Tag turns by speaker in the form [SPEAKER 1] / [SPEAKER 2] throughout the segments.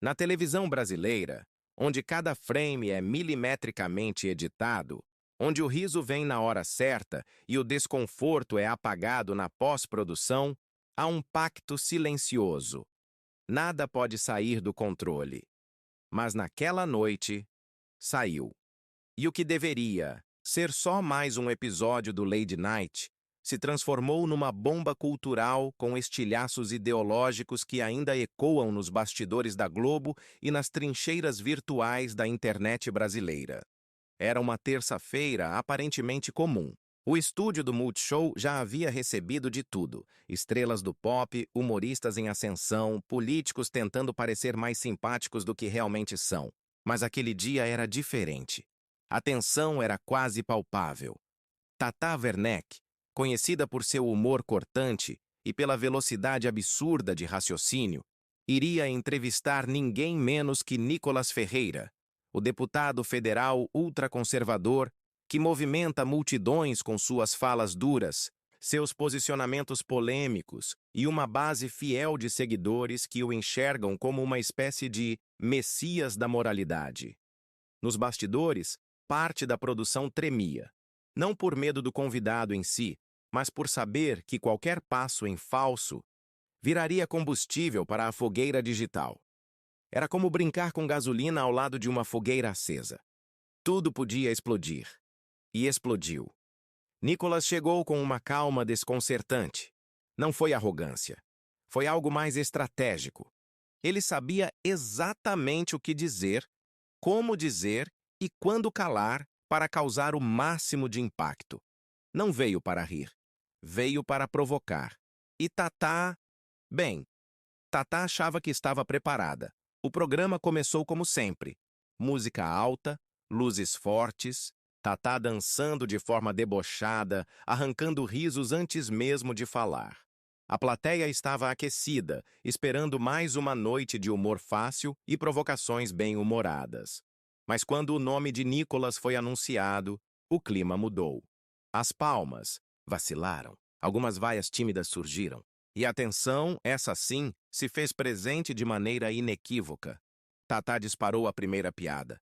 [SPEAKER 1] Na televisão brasileira, onde cada frame é milimetricamente editado, onde o riso vem na hora certa e o desconforto é apagado na pós-produção, há um pacto silencioso. Nada pode sair do controle. Mas naquela noite, saiu. E o que deveria ser só mais um episódio do Lady Night se transformou numa bomba cultural com estilhaços ideológicos que ainda ecoam nos bastidores da Globo e nas trincheiras virtuais da internet brasileira. Era uma terça-feira aparentemente comum. O estúdio do Multishow já havia recebido de tudo: estrelas do pop, humoristas em ascensão, políticos tentando parecer mais simpáticos do que realmente são. Mas aquele dia era diferente. A tensão era quase palpável. Tata Werneck, conhecida por seu humor cortante e pela velocidade absurda de raciocínio, iria entrevistar ninguém menos que Nicolas Ferreira, o deputado federal ultraconservador que movimenta multidões com suas falas duras, seus posicionamentos polêmicos e uma base fiel de seguidores que o enxergam como uma espécie de messias da moralidade. Nos bastidores, parte da produção tremia, não por medo do convidado em si, mas por saber que qualquer passo em falso viraria combustível para a fogueira digital. Era como brincar com gasolina ao lado de uma fogueira acesa. Tudo podia explodir. E explodiu. Nicolas chegou com uma calma desconcertante. Não foi arrogância. Foi algo mais estratégico. Ele sabia exatamente o que dizer, como dizer e quando calar para causar o máximo de impacto. Não veio para rir. Veio para provocar. E Tata... Bem, Tata achava que estava preparada. O programa começou como sempre. Música alta, luzes fortes, Tata dançando de forma debochada, arrancando risos antes mesmo de falar. A plateia estava aquecida, esperando mais uma noite de humor fácil e provocações bem-humoradas. Mas quando o nome de Nicolas foi anunciado, o clima mudou. As palmas vacilaram, algumas vaias tímidas surgiram, e a tensão, essa sim, se fez presente de maneira inequívoca. Tata disparou a primeira piada.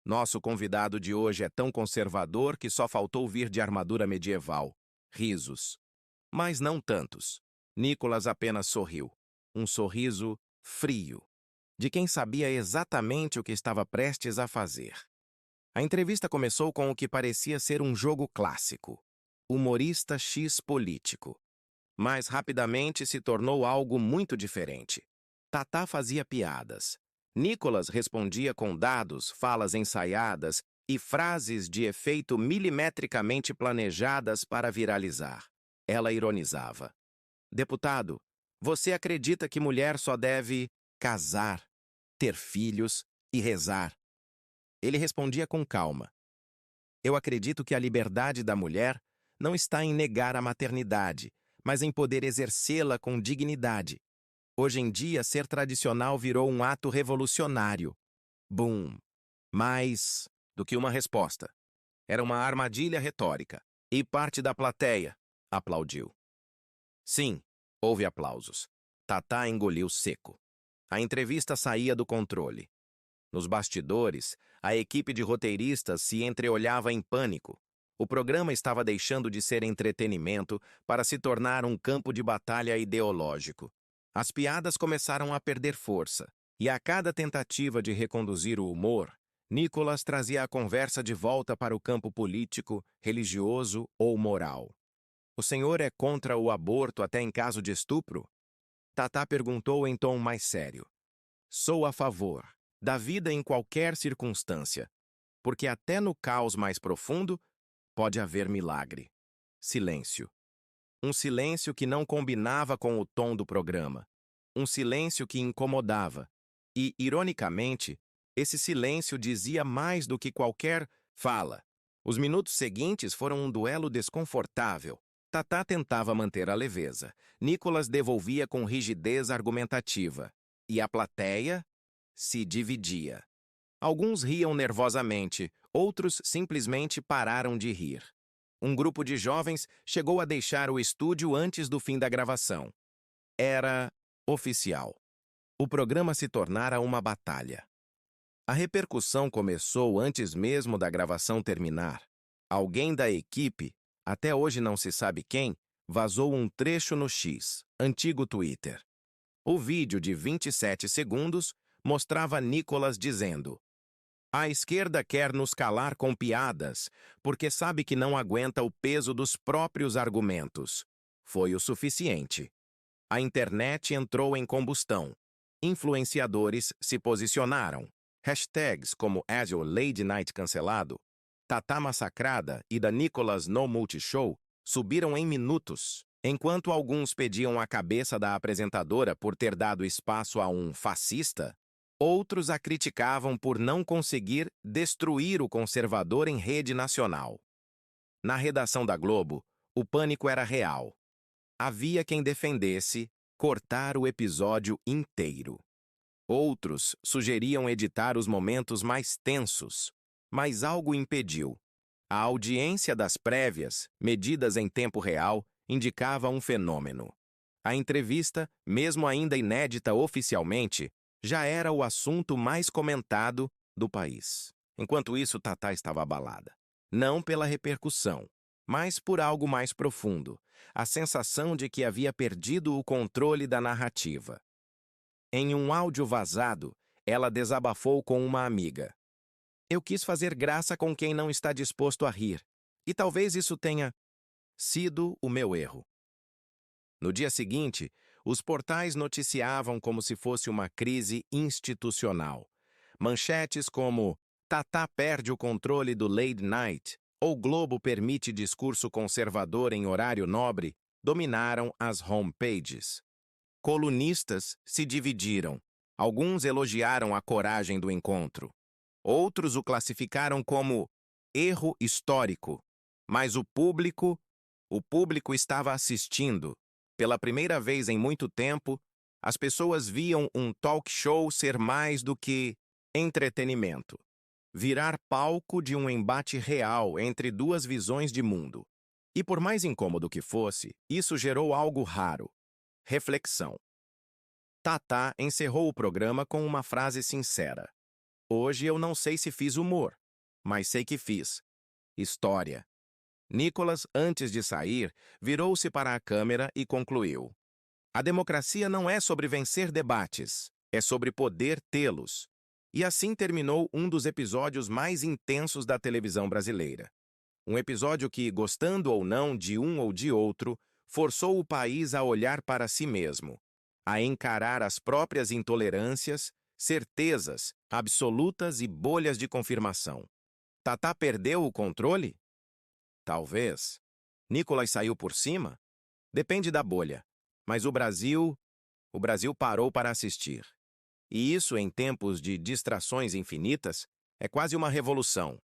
[SPEAKER 1] Nosso convidado de hoje é tão conservador que só faltou vir de armadura medieval. Risos. Mas não tantos. Nicolas apenas sorriu. Um sorriso frio, de quem sabia exatamente o que estava prestes a fazer. A entrevista começou com o que parecia ser um jogo clássico. Humorista X político. Mas rapidamente se tornou algo muito diferente. Tata fazia piadas. Nicolas respondia com dados, falas ensaiadas e frases de efeito milimetricamente planejadas para viralizar. Ela ironizava. Deputado, você acredita que mulher só deve casar, ter filhos e rezar? Ele respondia com calma. Eu acredito que a liberdade da mulher não está em negar a maternidade, mas em poder exercê-la com dignidade. Hoje em dia, ser tradicional virou um ato revolucionário. Bum! Mais do que uma resposta. Era uma armadilha retórica. E parte da plateia aplaudiu. Sim, houve aplausos. Tata engoliu seco. A entrevista saía do controle. Nos bastidores, a equipe de roteiristas se entreolhava em pânico. O programa estava deixando de ser entretenimento para se tornar um campo de batalha ideológico. As piadas começaram a perder força, e a cada tentativa de reconduzir o humor, Nicolas trazia a conversa de volta para o campo político, religioso ou moral. O senhor é contra o aborto até em caso de estupro? Tata perguntou em tom mais sério. Sou a favor da vida em qualquer circunstância, porque até no caos mais profundo pode haver milagre. Silêncio. Um silêncio que não combinava com o tom do programa. Um silêncio que incomodava. E, ironicamente, esse silêncio dizia mais do que qualquer fala. Os minutos seguintes foram um duelo desconfortável. Tata tentava manter a leveza. Nicolas devolvia com rigidez argumentativa. E a plateia se dividia. Alguns riam nervosamente, outros simplesmente pararam de rir. Um grupo de jovens chegou a deixar o estúdio antes do fim da gravação. Era oficial. o programa se tornara uma batalha. A repercussão começou antes mesmo da gravação terminar. Alguém da equipe, até hoje não se sabe quem, vazou um trecho no X, antigo Twitter. O vídeo de 27 segundos mostrava Nicolas dizendo: "A esquerda quer nos calar com piadas, porque sabe que não aguenta o peso dos próprios argumentos." Foi o suficiente. A internet entrou em combustão. Influenciadores se posicionaram. Hashtags como Azure Lady Night cancelado, Tatá massacrada e da Nicolas no Multishow subiram em minutos. Enquanto alguns pediam a cabeça da apresentadora por ter dado espaço a um fascista, outros a criticavam por não conseguir destruir o conservador em rede nacional. Na redação da Globo, o pânico era real. Havia quem defendesse cortar o episódio inteiro. Outros sugeriam editar os momentos mais tensos, mas algo impediu. A audiência das prévias, medidas em tempo real, indicava um fenômeno. A entrevista, mesmo ainda inédita oficialmente, já era o assunto mais comentado do país. Enquanto isso, Tatá estava abalada. Não pela repercussão, mas por algo mais profundo, a sensação de que havia perdido o controle da narrativa. Em um áudio vazado, ela desabafou com uma amiga. "Eu quis fazer graça com quem não está disposto a rir, e talvez isso tenha sido o meu erro." No dia seguinte, os portais noticiavam como se fosse uma crise institucional. Manchetes como "Tatá perde o controle do Late Night" ou "Globo permite discurso conservador em horário nobre" dominaram as homepages. Colunistas se dividiram. Alguns elogiaram a coragem do encontro. Outros o classificaram como erro histórico. Mas o público estava assistindo. Pela primeira vez em muito tempo, as pessoas viam um talk show ser mais do que entretenimento. Virar palco de um embate real entre duas visões de mundo. E por mais incômodo que fosse, isso gerou algo raro: reflexão. Tatá encerrou o programa com uma frase sincera: "Hoje eu não sei se fiz humor, mas sei que fiz história." Nicolas, antes de sair, virou-se para a câmera e concluiu: "A democracia não é sobre vencer debates, é sobre poder tê-los." E assim terminou um dos episódios mais intensos da televisão brasileira. Um episódio que, gostando ou não de um ou de outro, forçou o país a olhar para si mesmo, a encarar as próprias intolerâncias, certezas absolutas e bolhas de confirmação. Tatá perdeu o controle? Talvez. Nicolas saiu por cima? Depende da bolha. Mas o Brasil parou para assistir. E isso, em tempos de distrações infinitas, é quase uma revolução.